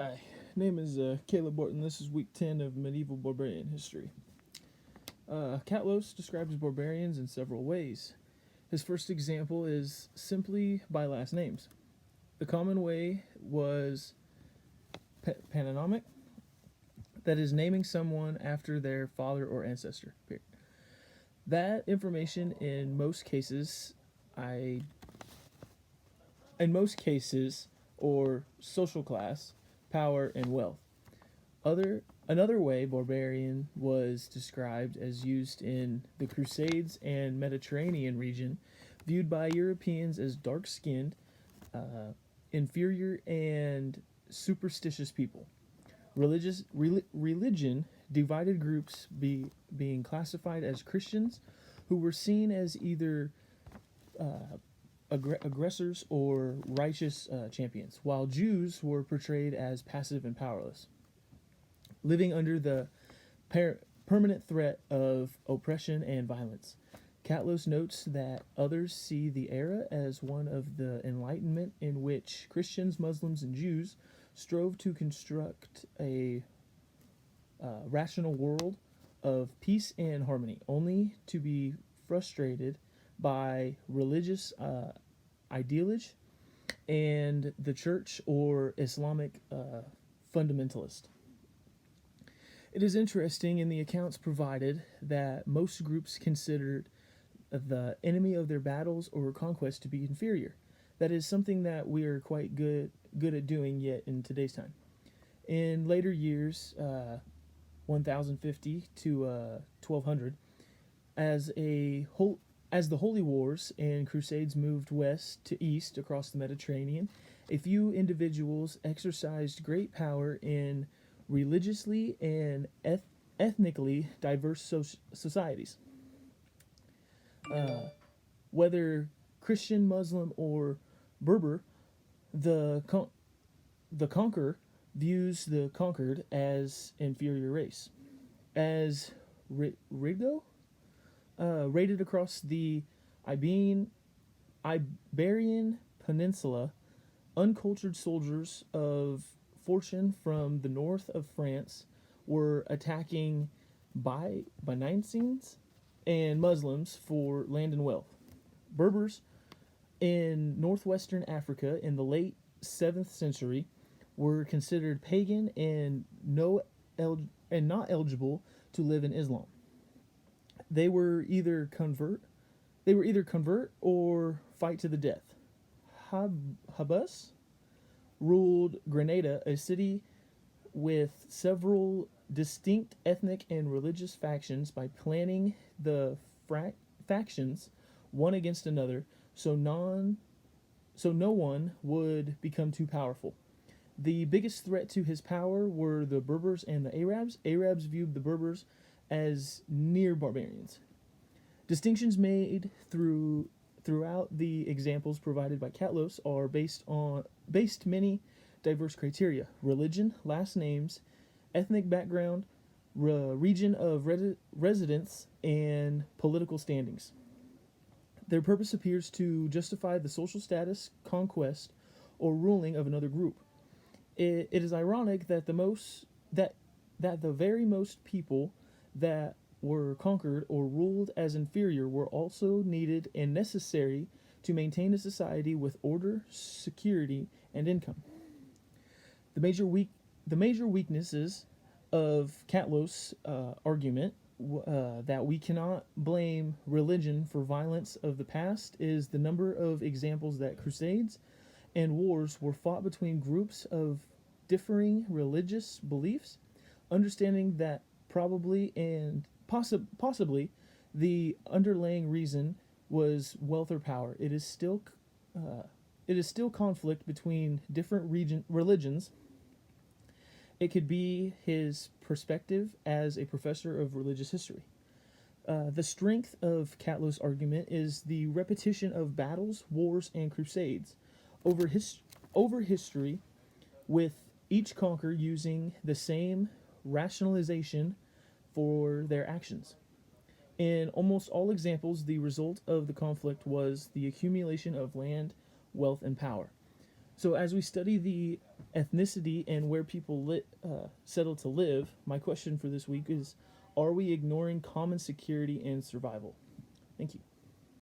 Hi, name is Caleb Borton. This is week 10 of medieval barbarian history. Catlos describes barbarians in several ways. His first example is simply by last names. The common way was panonymic, that is, naming someone after their father or ancestor. Period. That information in most cases, or social class, power, and wealth. Another way barbarian was described as used in the Crusades and Mediterranean region, viewed by Europeans as dark-skinned, inferior, and superstitious people. Religion divided groups being classified as Christians, who were seen as either aggressors or righteous champions, while Jews were portrayed as passive and powerless, living under the permanent threat of oppression and violence. Catlos notes that others see the era as one of the Enlightenment in which Christians, Muslims, and Jews strove to construct a rational world of peace and harmony, only to be frustrated by religious ideology and the church or Islamic fundamentalist. It is interesting in the accounts provided that most groups considered the enemy of their battles or conquest to be inferior. That is something that we are quite good at doing yet in today's time. In later years, 1050 to 1200, as the Holy Wars and Crusades moved west to east across the Mediterranean, a few individuals exercised great power in religiously and ethnically diverse societies. Whether Christian, Muslim, or Berber, the conqueror views the conquered as inferior race. As Rigo raided across the Iberian Peninsula, uncultured soldiers of fortune from the north of France were attacking Byzantines and Muslims for land and wealth. Berbers in northwestern Africa in the late 7th century were considered pagan and not eligible to live in Islam. They were either convert or fight to the death. Habus ruled Granada, a city with several distinct ethnic and religious factions, by planning the factions one against another, so no one would become too powerful. The biggest threat to his power were the Berbers and the Arabs. Arabs viewed the Berbers as near barbarians. Distinctions made throughout the examples provided by Catlos are based many diverse criteria: religion, last names, ethnic background, region of residence, and political standings. Their purpose appears to justify the social status, conquest, or ruling of another group. It is ironic that the very most people that were conquered or ruled as inferior were also needed and necessary to maintain a society with order, security, and income. The major weaknesses of Catlos' argument that we cannot blame religion for violence of the past is the number of examples that crusades and wars were fought between groups of differing religious beliefs, understanding that possibly the underlying reason was wealth or power. It is still conflict between different religions. It could be his perspective as a professor of religious history. The strength of Catlos' argument is the repetition of battles, wars, and crusades over history, with each conqueror using the same rationalization for their actions. In almost all examples, the result of the conflict was the accumulation of land, wealth, and power. So, as we study the ethnicity and where people settle to live, my question for this week is: are we ignoring common security and survival? Thank you.